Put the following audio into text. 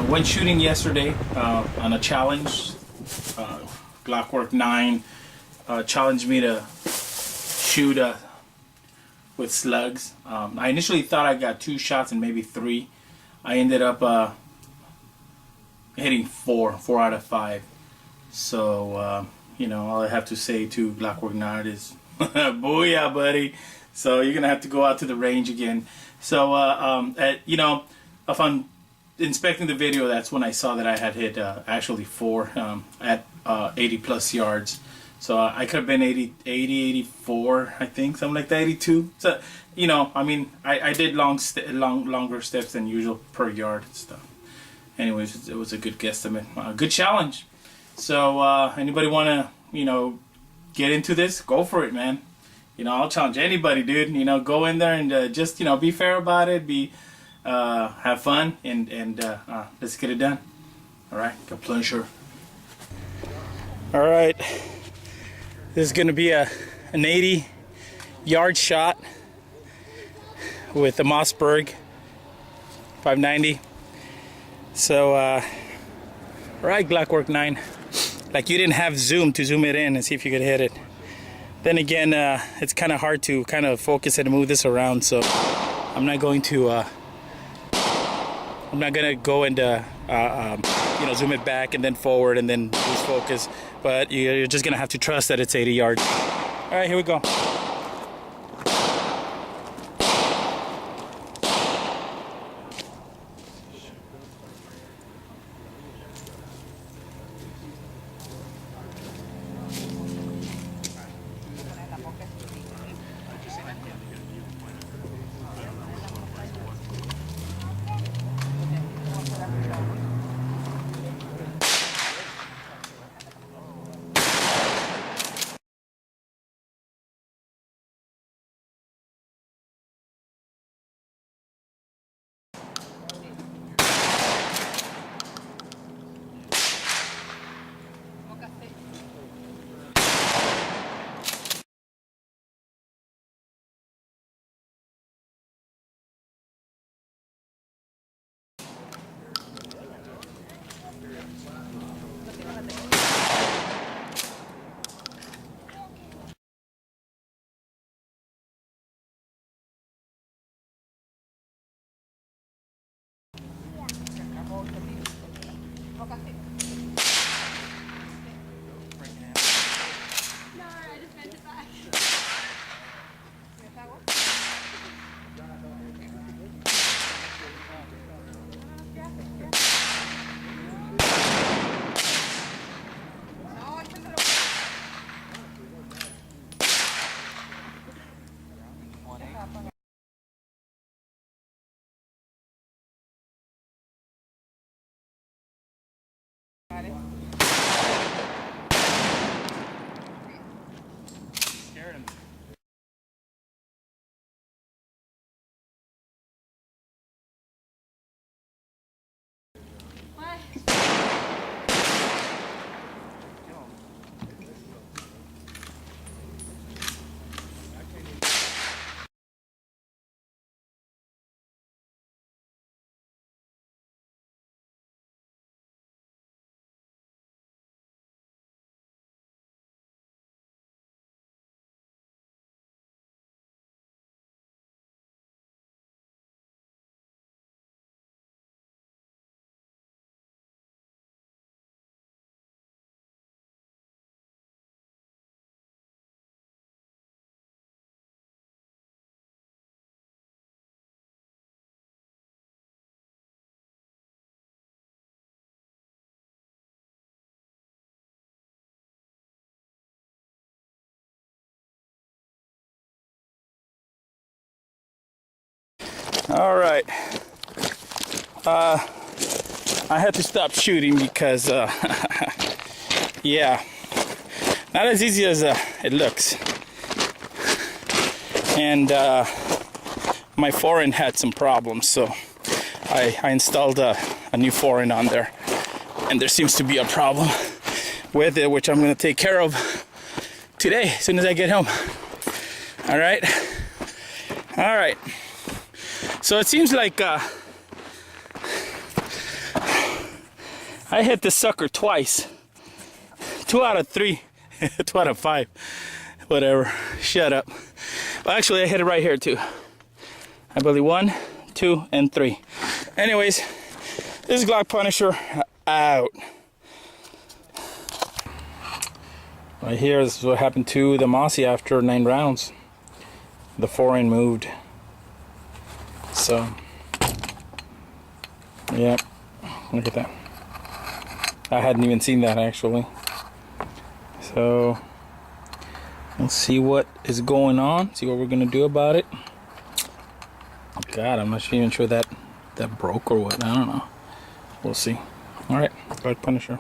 Went shooting yesterday on a challenge. Glockwork 9 challenged me to shoot with slugs. I initially thought I got 2 shots and maybe 3. I ended up hitting 4 out of 5. So you know, all I have to say to Glockwork 9 is booyah, buddy. So you're gonna have to go out to the range again. So you know, if I'm inspecting the video, that's when I saw that I had hit actually 4 at 80 plus yards. So I could have been 80, 84, I think, something like that, 82. So, you know, I mean, I did longer steps than usual per yard and stuff. Anyways, it was a good guesstimate, good challenge. So anybody want to, you know, get into this? Go for it, man. You know, I'll challenge anybody, dude. You know, go in there and just, you know, be fair about it. Have fun and let's get it done. All right, a pleasure. All right, this is going to be an 80-yard shot with the Mossberg 590. So, all right, Glockwork 9. Like, you didn't have zoom to zoom it in and see if you could hit it. Then again, it's kind of hard to kind of focus it and move this around. So, I'm not going to go and you know, zoom it back and then forward and then lose focus. But you're just gonna have to trust that it's 80 yards. All right, here we go. All right. I had to stop shooting because, yeah, not as easy as it looks. And my forend had some problems, so I installed a new forend on there. And there seems to be a problem with it, which I'm going to take care of today as soon as I get home. All right. All right. So it seems like I hit this sucker twice. 2 out of 3. 2 out of 5. Whatever. Shut up. Well, actually, I hit it right here too. I believe 1, 2, and 3. Anyways, this is Glock Punisher out. Right here, this is what happened to the Mossy after 9 rounds. The fore-end moved. So, yeah, look at that. I hadn't even seen that actually. So, let's see what is going on. See what we're gonna do about it. God, I'm not even sure that broke or what. I don't know. We'll see. All right, Glock Punisher.